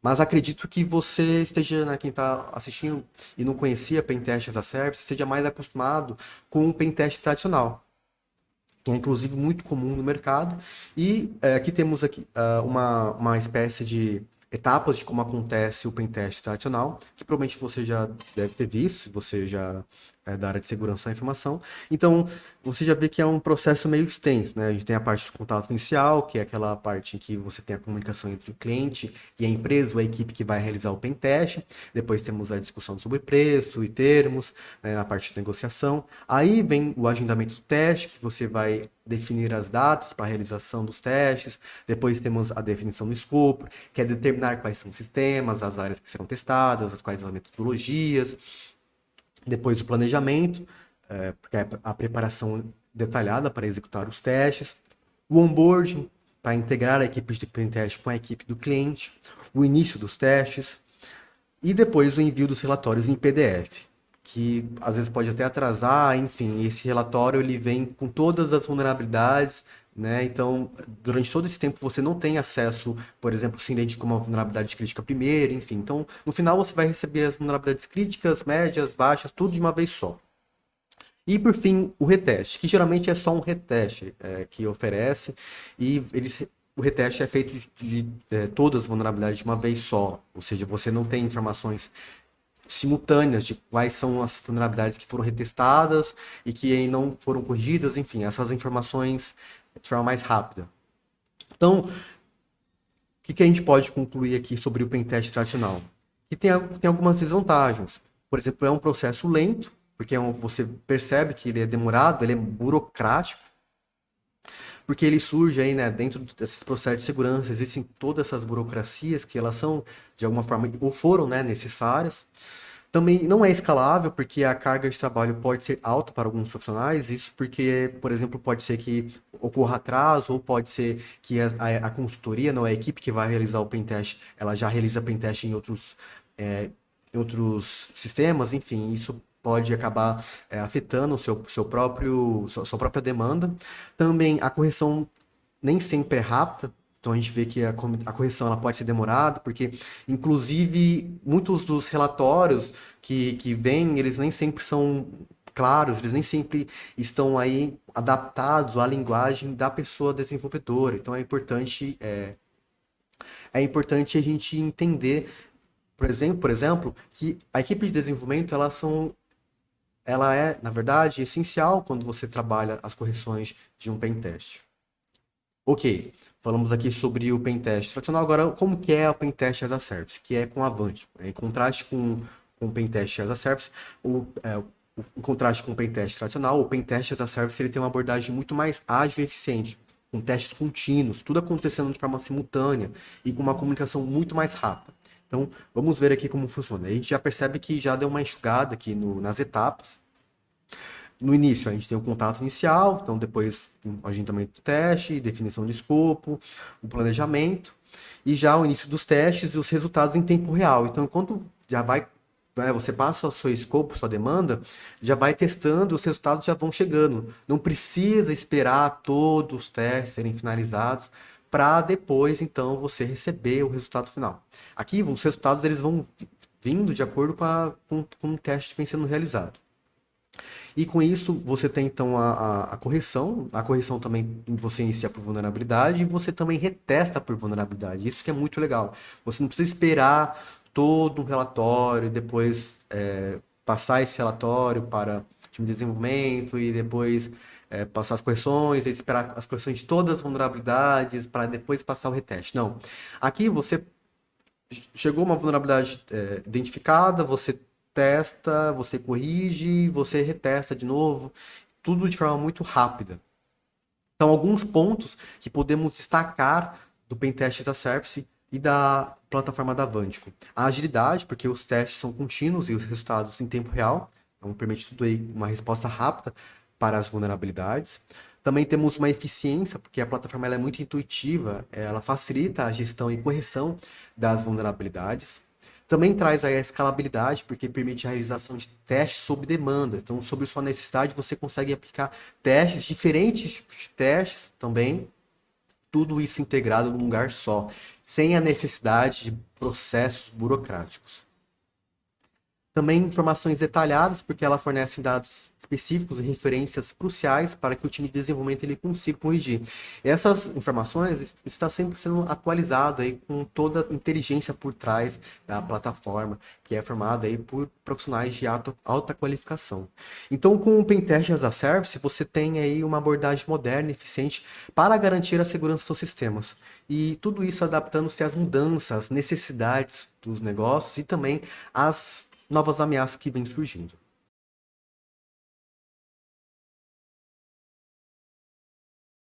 Mas acredito que você esteja, né, quem está assistindo e não conhecia Pentest as a Service, seja mais acostumado com o Pentest tradicional, que é inclusive muito comum no mercado. E aqui temos aqui uma espécie de etapas de como acontece o pentest tradicional, que provavelmente você já deve ter visto, se você já é da área de segurança da informação. Então, você já vê que é um processo meio extenso, né? A gente tem a parte de contato inicial, que é aquela parte em que você tem a comunicação entre o cliente e a empresa ou a equipe que vai realizar o pentest. Depois temos a discussão sobre preço e termos, né, na parte de negociação. Aí vem o agendamento do teste, que você vai definir as datas para a realização dos testes. Depois temos a definição do escopo, que é determinar quais são os sistemas, as áreas que serão testadas, as quais as metodologias. Depois o planejamento, porque é a preparação detalhada para executar os testes. O onboarding, para integrar a equipe de pentest com a equipe do cliente. O início dos testes. E depois o envio dos relatórios em PDF, que às vezes pode até atrasar, enfim, esse relatório ele vem com todas as vulnerabilidades, né? Então, durante todo esse tempo você não tem acesso, por exemplo, se identifica uma vulnerabilidade crítica primeiro, enfim. Então, no final você vai receber as vulnerabilidades críticas, médias, baixas, tudo de uma vez só. E por fim, o reteste, que geralmente é só um reteste que oferece, e o reteste é feito de todas as vulnerabilidades de uma vez só, ou seja, você não tem informações simultâneas de quais são as vulnerabilidades que foram retestadas e que não foram corrigidas, enfim, essas informações de forma mais rápida. Então, o que a gente pode concluir aqui sobre o pentest tradicional? Que tem algumas desvantagens. Por exemplo, é um processo lento, porque você percebe que ele é demorado, ele é burocrático, porque ele surge aí, né, dentro desses processos de segurança, existem todas essas burocracias que elas são, de alguma forma, ou foram, né, necessárias. Também não é escalável, porque a carga de trabalho pode ser alta para alguns profissionais, isso porque, por exemplo, pode ser que ocorra atraso, ou pode ser que a consultoria, não é a equipe que vai realizar o pentest, ela já realiza pentest em outros sistemas, enfim, isso pode acabar afetando sua própria demanda. Também a correção nem sempre é rápida, então a gente vê que a correção ela pode ser demorada, porque inclusive muitos dos relatórios que vêm, eles nem sempre são claros, eles nem sempre estão aí adaptados à linguagem da pessoa desenvolvedora. Então é importante a gente entender, por exemplo, que a equipe de desenvolvimento ela é, na verdade, essencial quando você trabalha as correções de um pentest. Ok, falamos aqui sobre o pentest tradicional. Agora, como que é o pentest as a service? Que é com Avante. Em contraste com o pentest as a service, em contraste com o pentest tradicional, o pentest as a service ele tem uma abordagem muito mais ágil e eficiente, com testes contínuos, tudo acontecendo de forma simultânea e com uma comunicação muito mais rápida. Então, vamos ver aqui como funciona. A gente já percebe que já deu uma enxugada aqui nas etapas. No início, a gente tem o contato inicial, então depois o agendamento do teste, definição de escopo, o planejamento, e já o início dos testes e os resultados em tempo real. Então, enquanto já vai, né, você passa o seu escopo, sua demanda, já vai testando, os resultados já vão chegando. Não precisa esperar todos os testes serem finalizados para depois, então, você receber o resultado final. Aqui, os resultados eles vão vindo de acordo com o teste que vem sendo realizado. E com isso, você tem então a correção. A correção também você inicia por vulnerabilidade e você também retesta por vulnerabilidade. Isso que é muito legal. Você não precisa esperar todo um relatório, depois passar esse relatório para o time de desenvolvimento e depois passar as correções, e esperar as correções de todas as vulnerabilidades para depois passar o reteste. Não. Aqui você chegou uma vulnerabilidade identificada, você testa, você corrige, você retesta de novo, tudo de forma muito rápida. Então, alguns pontos que podemos destacar do Pentest da Service e da plataforma da Avantico. A agilidade, porque os testes são contínuos e os resultados em tempo real, então permite tudo aí uma resposta rápida para as vulnerabilidades. Também temos uma eficiência, porque a plataforma ela é muito intuitiva, ela facilita a gestão e correção das vulnerabilidades. Também traz aí a escalabilidade, porque permite a realização de testes sob demanda. Então, sobre sua necessidade, você consegue aplicar testes, diferentes tipos de testes também. tudo isso integrado num lugar só, sem a necessidade de processos burocráticos. Também informações detalhadas, porque ela fornece dados específicos e referências cruciais para que o time de desenvolvimento ele consiga corrigir. E essas informações está sempre sendo atualizado aí com toda a inteligência por trás da plataforma, que é formada aí por profissionais de alta qualificação. Então, com o Pentest as a Service, você tem aí uma abordagem moderna e eficiente para garantir a segurança dos seus sistemas. E tudo isso adaptando-se às mudanças, às necessidades dos negócios e também às novas ameaças que vêm surgindo.